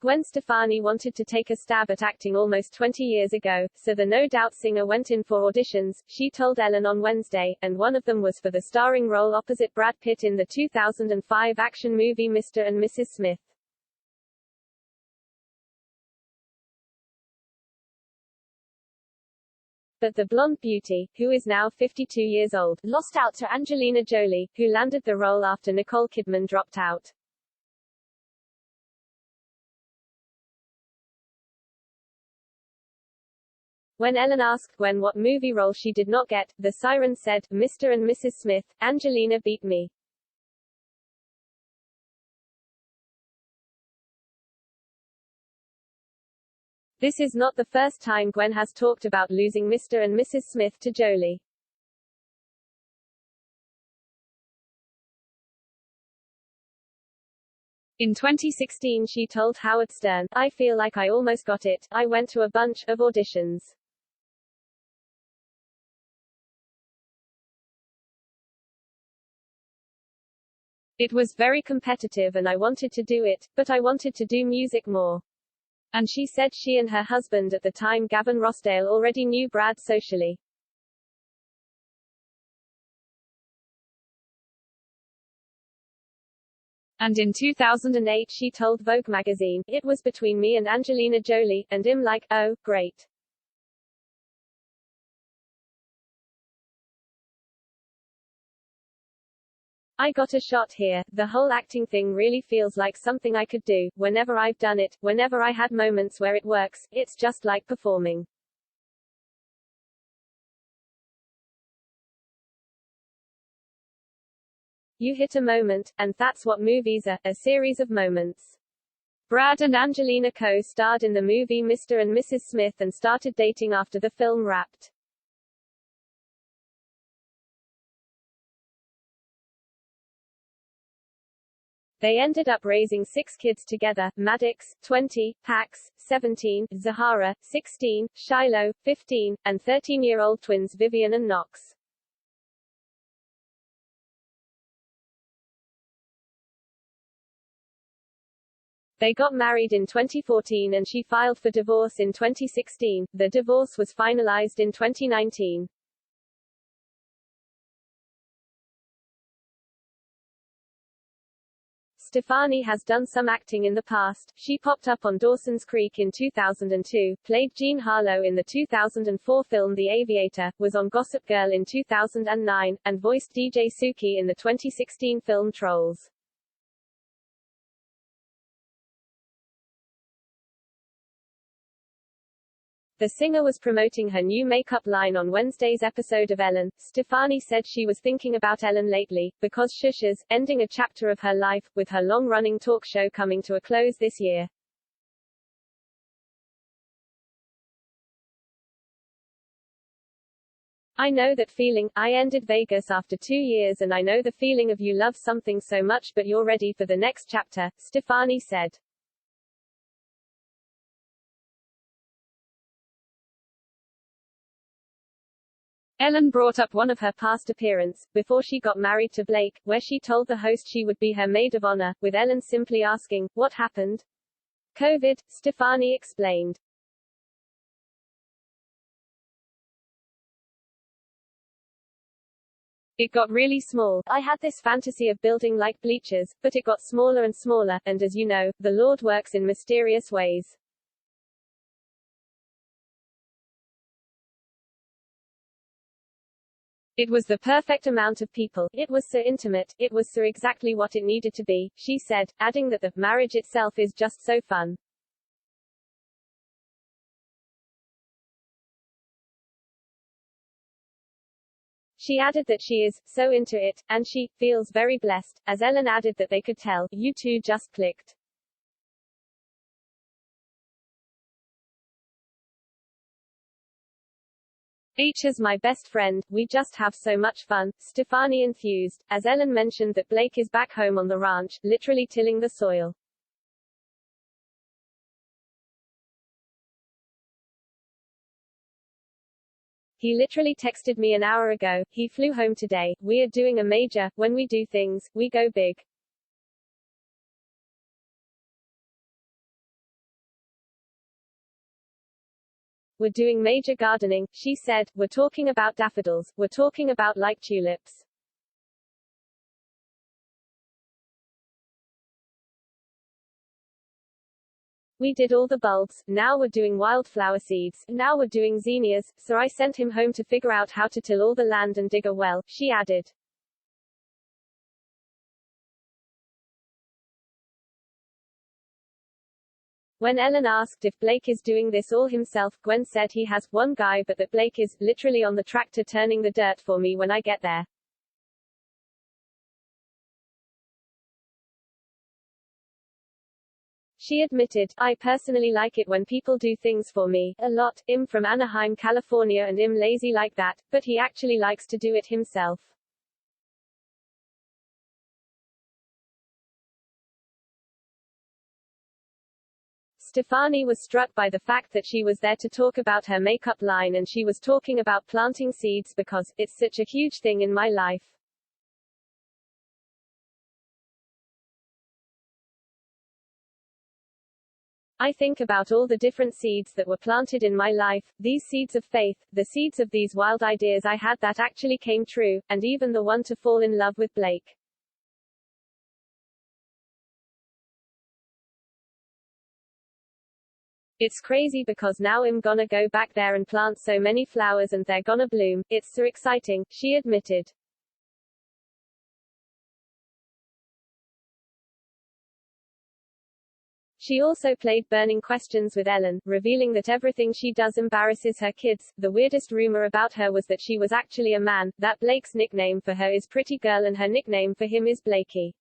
Gwen Stefani wanted to take a stab at acting almost 20 years ago, so the No Doubt singer went in for auditions, she told Ellen on Wednesday, and one of them was for the starring role opposite Brad Pitt in the 2005 action movie Mr. and Mrs. Smith. But the blonde beauty, who is now 52 years old, lost out to Angelina Jolie, who landed the role after Nicole Kidman dropped out. When Ellen asked Gwen what movie role she did not get, the siren said, "Mr. and Mrs. Smith, Angelina beat me." This is not the first time Gwen has talked about losing Mr. and Mrs. Smith to Jolie. In 2016 she told Howard Stern, "I feel like I almost got it, I went to a bunch of auditions. It was very competitive and I wanted to do it, but I wanted to do music more." And she said she and her husband at the time Gavin Rossdale already knew Brad socially. And in 2008 she told Vogue magazine, "It was between me and Angelina Jolie, and I'm like, oh, great. I got a shot here. The whole acting thing really feels like something I could do. Whenever I've done it, whenever I had moments where it works, it's just like performing." You hit a moment, and that's what movies are, a series of moments. Brad and Angelina co-starred in the movie Mr. and Mrs. Smith and started dating after the film wrapped. They ended up raising 6 kids together: Maddox, 20, Pax, 17, Zahara, 16, Shiloh, 15, and 13-year-old twins Vivian and Knox. They got married in 2014 and she filed for divorce in 2016. The divorce was finalized in 2019. Stefani has done some acting in the past. She popped up on Dawson's Creek in 2002, played Jean Harlow in the 2004 film The Aviator, was on Gossip Girl in 2009, and voiced DJ Suki in the 2016 film Trolls. The singer was promoting her new makeup line on Wednesday's episode of Ellen. Stefani said she was thinking about Ellen lately, because Shusha's ending a chapter of her life, with her long-running talk show coming to a close this year. "I know that feeling. I ended Vegas after 2 years and I know the feeling of you love something so much but you're ready for the next chapter," Stefani said. Ellen brought up one of her past appearances, before she got married to Blake, where she told the host she would be her maid of honor, with Ellen simply asking, "What happened?" "COVID," Stefani explained. "It got really small. I had this fantasy of building like bleachers, but it got smaller and smaller, and as you know, the Lord works in mysterious ways." "It was the perfect amount of people. It was so intimate. It was so exactly what it needed to be," she said, adding that the marriage itself is just so fun. She added that she is so into it, and she feels very blessed, as Ellen added that they could tell, "You two just clicked." "H is my best friend, we just have so much fun," Stefani enthused, as Ellen mentioned that Blake is back home on the ranch, literally tilling the soil. "He literally texted me an hour ago, he flew home today, we are doing a major, when we do things, we go big." We're doing major gardening, she said. We're talking about daffodils. We're talking about like tulips. We did all the bulbs, now we're doing wildflower seeds, now we're doing zinnias, so I sent him home to figure out how to till all the land and dig a well, she added. When Ellen asked if Blake is doing this all himself, Gwen said he has one guy, but that Blake is literally on the tractor turning the dirt for me when I get there. She admitted, I personally like it when people do things for me, a lot. I'm from Anaheim, California and I'm lazy like that, but he actually likes to do it himself. Stefani was struck by the fact that she was there to talk about her makeup line and she was talking about planting seeds because, it's such a huge thing in my life. I think about all the different seeds that were planted in my life, these seeds of faith, the seeds of these wild ideas I had that actually came true, and even the one to fall in love with Blake. It's crazy because now I'm gonna go back there and plant so many flowers and they're gonna bloom, it's so exciting, she admitted. She also played Burning Questions with Ellen, revealing that everything she does embarrasses her kids. The weirdest rumor about her was that she was actually a man, that Blake's nickname for her is Pretty Girl and her nickname for him is Blakey.